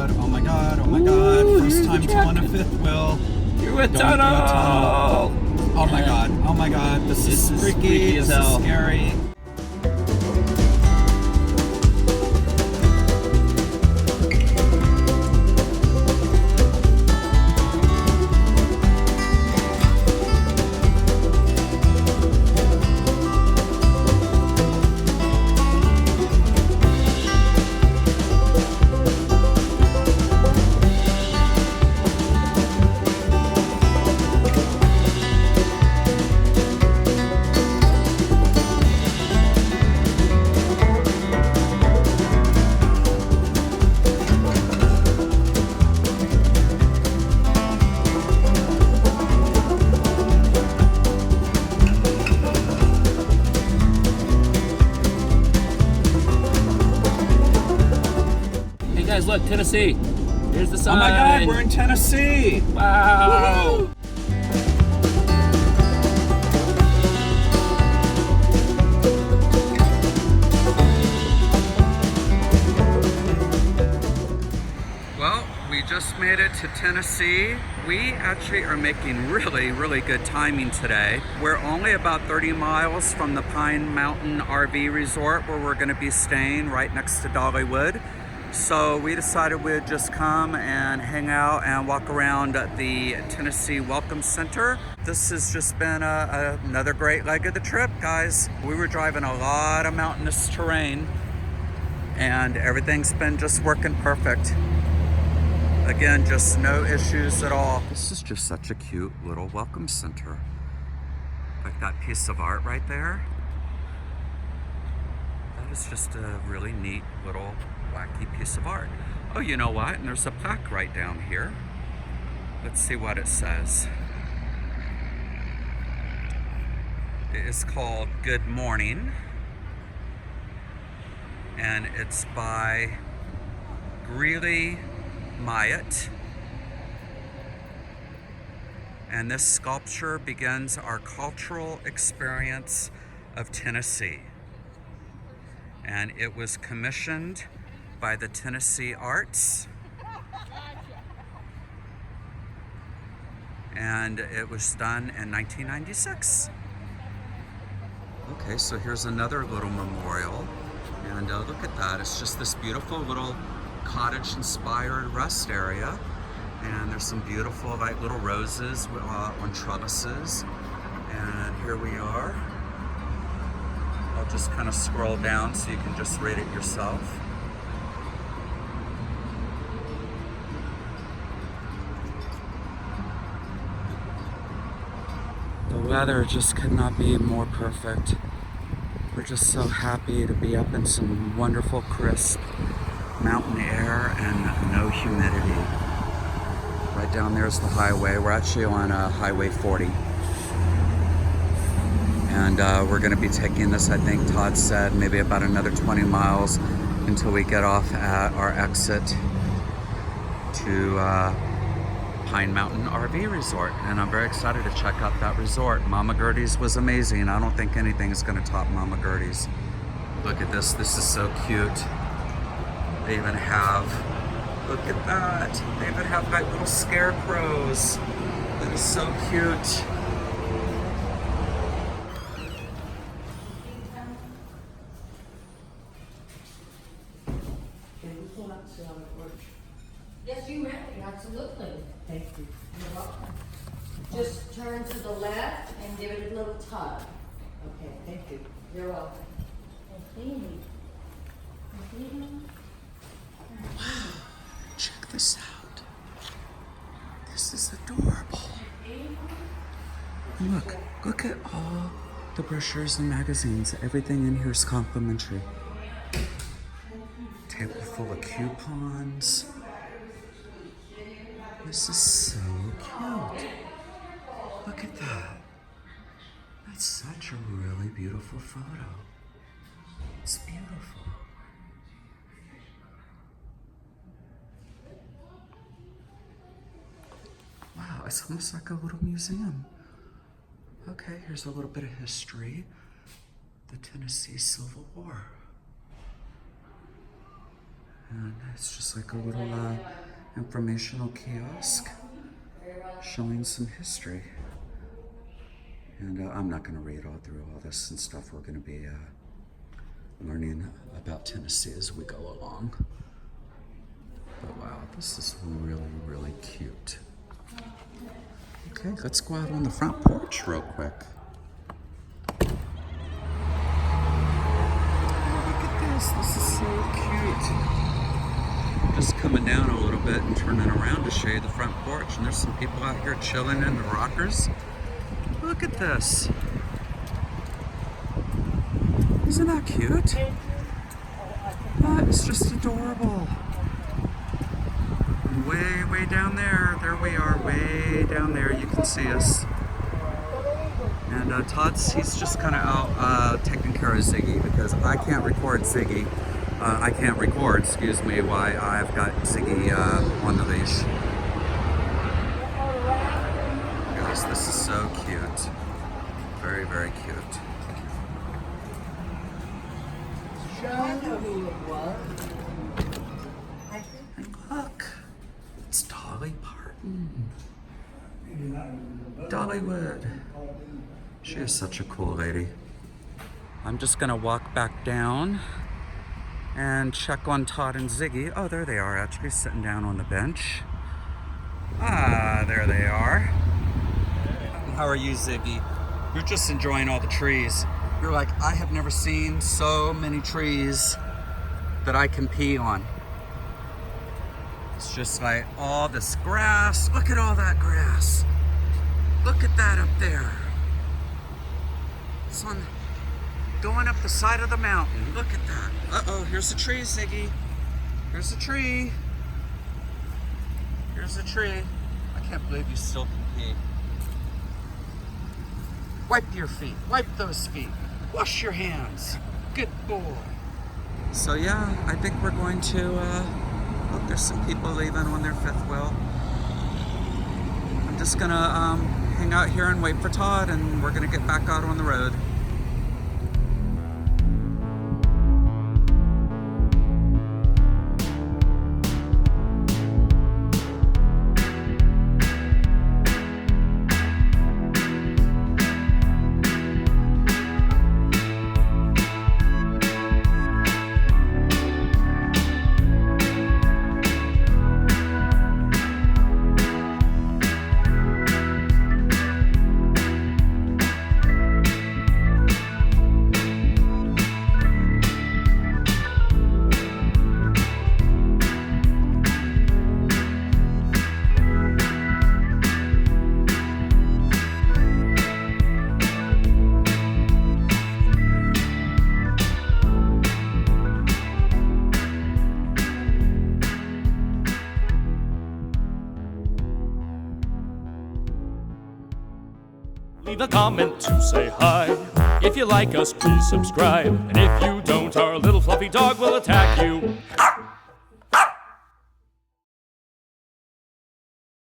god, oh my god, oh my god. First time towing a fifth wheel. You're a tunnel! Oh my god, this is freaky, this is scary. Guys, look, Tennessee. Here's the sign. Oh my god, we're in Tennessee! Wow! Woo-hoo! Well, we just made it to Tennessee. We actually are making really good timing today. We're only about 30 miles from the Pine Mountain RV Resort where we're gonna be staying right next to Dollywood. So we decided we'd just come and hang out and walk around the Tennessee Welcome Center. This has just been another great leg of the trip, guys. We were driving a lot of mountainous terrain and everything's been just working perfect. Again, just no issues at all. This is just such a cute little welcome center. Like that piece of art right there. That is just a really neat little wacky piece of art. Oh, you know what? And there's a plaque right down here. Let's see what it says. It is called Good Morning. And it's by Greeley Myatt. And this sculpture begins our cultural experience of Tennessee. And it was commissioned by the Tennessee Arts. And it was done in 1996. Okay, so here's another little memorial. And look at that, it's just this beautiful little cottage-inspired rest area. And there's some beautiful like little roses on trellises. And here we are. I'll just kind of scroll down so you can just read it yourself. The weather just could not be more perfect. We're just so happy to be up in some wonderful crisp mountain air and no humidity. Right down there is the highway. We're actually on Highway 40. And we're gonna be taking this, I think Todd said, maybe about another 20 miles until we get off at our exit to Pine Mountain RV Resort. And I'm very excited to check out that resort. Mama Gertie's was amazing. I don't think anything is gonna top Mama Gertie's. Look at this, this is so cute. They even have, look at that. They even have like little scarecrows. That is so cute. Yes, you may, absolutely. Thank you. You're welcome. Just turn to the left and give it a little tug. Okay, thank you. You're welcome. Wow, check this out. This is adorable. And look at all the brochures and magazines. Everything in here is complimentary. Table full of coupons. This is so cute. Look at that. That's such a really beautiful photo. It's beautiful. Wow, it's almost like a little museum. Okay, here's a little bit of history. The Tennessee Civil War. And it's just like a little informational kiosk showing some history. And I'm not going to read all through all this and stuff. We're going to be learning about Tennessee as we go along. But wow, this is really, really cute. Okay, let's go out on the front porch real quick. Oh, look at this. This is so cute. Just coming down a little bit and turning around to show you the front porch. And there's some people out here chilling in the rockers. Look at this. Isn't that cute? That is just adorable. And way down there we are, way down there. You can see us. And he's just kind of out taking care of Ziggy because I can't record Ziggy. I can't record, excuse me, while I've got Ziggy on the leash. Guys, this is so cute. Very, very cute. And look, it's Dolly Parton. Dollywood. She is such a cool lady. I'm just gonna walk back down and check on Todd and Ziggy. Oh, there they are, actually sitting down on the bench. Ah, there they are. How are you, Ziggy? You're just enjoying all the trees. You're like, I have never seen so many trees that I can pee on. It's just like all this grass. Look at all that grass. Look at that up there. It's on, going up the side of the mountain. Look at that. Uh-oh, here's a tree, Ziggy. Here's a tree. Here's a tree. I can't believe you still can pee. Wipe your feet. Wipe those feet. Wash your hands. Good boy. So yeah, I think we're going to, look, there's some people leaving on their fifth wheel. I'm just gonna hang out here and wait for Todd, and we're gonna get back out on the road. Leave a comment to say hi. If you like us, please subscribe. And if you don't, our little fluffy dog will attack you.